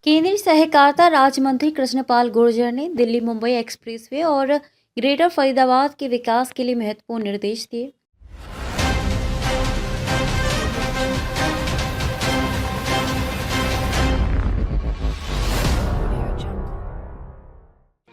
केंद्रीय सहकारिता राज्य मंत्री कृष्णपाल गुर्जर ने दिल्ली मुंबई एक्सप्रेसवे और ग्रेटर फरीदाबाद के विकास के लिए महत्वपूर्ण निर्देश दिए।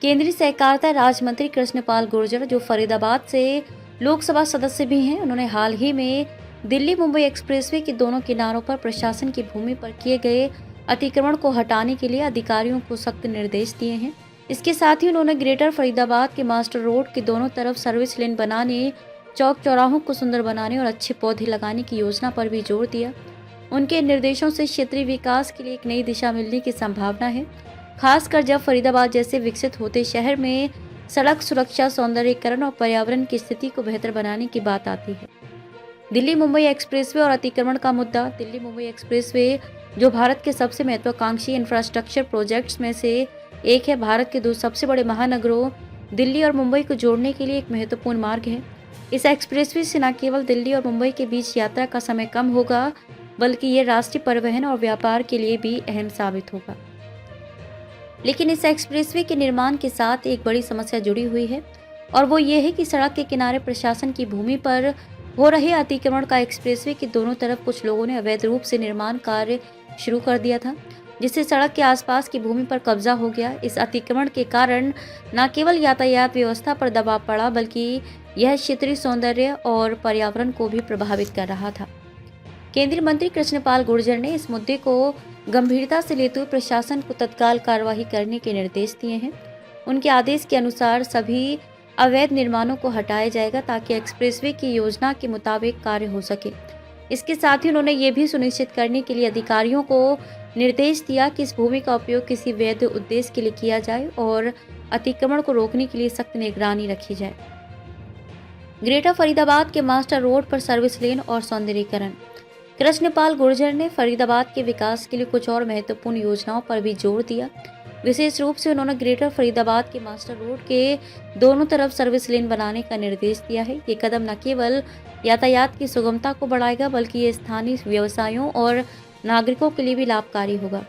केंद्रीय सहकारिता राज्य मंत्री कृष्णपाल गुर्जर, जो फरीदाबाद से लोकसभा सदस्य भी हैं, उन्होंने हाल ही में दिल्ली मुंबई एक्सप्रेसवे के दोनों किनारों पर प्रशासन की भूमि पर किए गए अतिक्रमण को हटाने के लिए अधिकारियों को सख्त निर्देश दिए हैं। इसके साथ ही उन्होंने ग्रेटर फरीदाबाद के मास्टर रोड के दोनों तरफ सर्विस लेन बनाने, चौक चौराहों को सुंदर बनाने और अच्छे पौधे लगाने की योजना पर भी जोर दिया। उनके निर्देशों से क्षेत्रीय विकास के लिए एक नई दिशा मिलने की संभावना है, खासकर जब फरीदाबाद जैसे विकसित होते शहर में सड़क सुरक्षा, सौंदर्यीकरण और पर्यावरण की स्थिति को बेहतर बनाने की बात आती है। दिल्ली मुंबई एक्सप्रेसवे और अतिक्रमण का मुद्दा। दिल्ली मुंबई एक्सप्रेसवे, जो भारत के सबसे महत्वाकांक्षी इंफ्रास्ट्रक्चर प्रोजेक्ट्स में से एक है, भारत के दो सबसे बड़े महानगरों दिल्ली और मुंबई को जोड़ने के लिए एक महत्वपूर्ण मार्ग है। इस एक्सप्रेसवे से न केवल दिल्ली और मुंबई के बीच यात्रा का समय कम होगा, बल्कि ये राष्ट्रीय परिवहन और व्यापार के लिए भी अहम साबित होगा। लेकिन इस एक्सप्रेसवे के निर्माण के साथ एक बड़ी समस्या जुड़ी हुई है, और वो ये है कि सड़क के किनारे प्रशासन की भूमि पर हो रहे अतिक्रमण का एक्सप्रेसवे के दोनों तरफ कुछ लोगों ने अवैध रूप से निर्माण कार्य शुरू कर दिया था, जिससे सड़क के आसपास की भूमि पर कब्जा हो गया। इस अतिक्रमण के कारण न केवल यातायात व्यवस्था पर दबाव पड़ा, बल्कि यह क्षेत्रीय सौंदर्य और पर्यावरण को भी प्रभावित कर रहा था। केंद्रीय मंत्री कृष्णपाल गुर्जर ने इस मुद्दे को गंभीरता से लेते हुए प्रशासन को तत्काल कार्रवाई करने के निर्देश दिए हैं। उनके आदेश के अनुसार सभी अवैध निर्माणों को हटाया जाएगा, ताकि एक्सप्रेसवे की योजना के मुताबिक कार्य हो सके। इसके साथ ही उन्होंने ये भी सुनिश्चित करने के लिए अधिकारियों को निर्देश दिया कि इस भूमि का उपयोग किसी वैध उद्देश्य के लिए किया जाए और अतिक्रमण को रोकने के लिए सख्त निगरानी रखी जाए। ग्रेटर फरीदाबाद के मास्टर रोड पर सर्विस लेन और सौंदर्यीकरण। कृष्णपाल गुर्जर ने फरीदाबाद के विकास के लिए कुछ और महत्वपूर्ण योजनाओं पर भी जोर दिया। विशेष रूप से उन्होंने ग्रेटर फरीदाबाद के मास्टर रोड के दोनों तरफ सर्विस लेन बनाने का निर्देश दिया है। ये कदम न केवल यातायात की सुगमता को बढ़ाएगा, बल्कि ये स्थानीय व्यवसायों और नागरिकों के लिए भी लाभकारी होगा।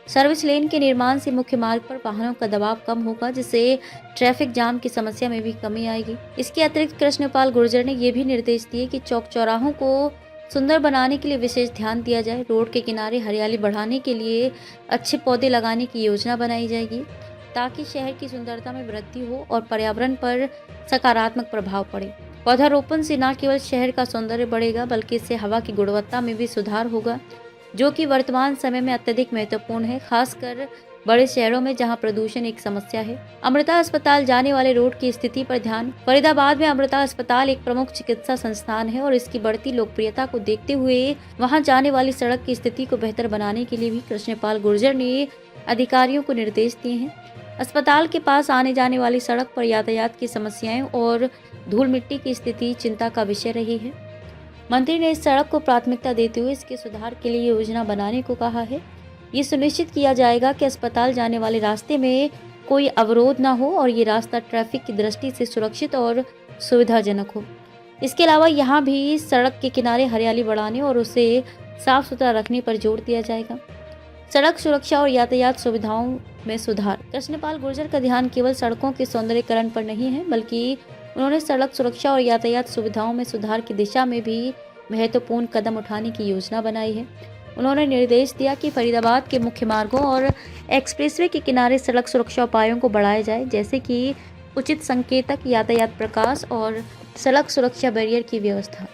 सर्विस लेन के निर्माण से मुख्य मार्ग पर वाहनों का दबाव कम होगा, जिससे ट्रैफिक जाम की समस्या में भी कमी आएगी। इसके अतिरिक्त कृष्णपाल गुर्जर ने ये भी निर्देश दिए कि चौक चौराहों को सुंदर बनाने के लिए विशेष ध्यान दिया जाए। रोड के किनारे हरियाली बढ़ाने के लिए अच्छे पौधे लगाने की योजना बनाई जाएगी, ताकि शहर की सुंदरता में वृद्धि हो और पर्यावरण पर सकारात्मक प्रभाव पड़े। पौधारोपण से न केवल शहर का सौंदर्य बढ़ेगा, बल्कि इससे हवा की गुणवत्ता में भी सुधार होगा, जो कि वर्तमान समय में अत्यधिक महत्वपूर्ण है, खासकर बड़े शहरों में जहां प्रदूषण एक समस्या है। अमृता अस्पताल जाने वाले रोड की स्थिति पर ध्यान। फरीदाबाद में अमृता अस्पताल एक प्रमुख चिकित्सा संस्थान है, और इसकी बढ़ती लोकप्रियता को देखते हुए वहां जाने वाली सड़क की स्थिति को बेहतर बनाने के लिए भी कृष्णपाल गुर्जर ने अधिकारियों को निर्देश दिए हैं। अस्पताल के पास आने जाने वाली सड़क पर यातायात की समस्याएं और धूल मिट्टी की स्थिति चिंता का विषय रही है। मंत्री ने इस सड़क को प्राथमिकता देते हुए इसके सुधार के लिए योजना बनाने को कहा है। ये सुनिश्चित किया जाएगा कि अस्पताल जाने वाले रास्ते में कोई अवरोध न हो और ये रास्ता ट्रैफिक की दृष्टि से सुरक्षित और सुविधाजनक हो। इसके अलावा यहाँ भी सड़क के किनारे हरियाली बढ़ाने और उसे साफ सुथरा रखने पर जोर दिया जाएगा। सड़क सुरक्षा और यातायात सुविधाओं में सुधार। कृष्णपाल गुर्जर का ध्यान केवल सड़कों के सौंदर्यीकरण पर नहीं है, बल्कि उन्होंने सड़क सुरक्षा और यातायात सुविधाओं में सुधार की दिशा में भी महत्वपूर्ण कदम उठाने की योजना बनाई है। उन्होंने निर्देश दिया कि फरीदाबाद के मुख्य मार्गों और एक्सप्रेसवे के किनारे सड़क सुरक्षा उपायों को बढ़ाया जाए, जैसे कि उचित संकेतक, यातायात प्रकाश और सड़क सुरक्षा बैरियर की व्यवस्था।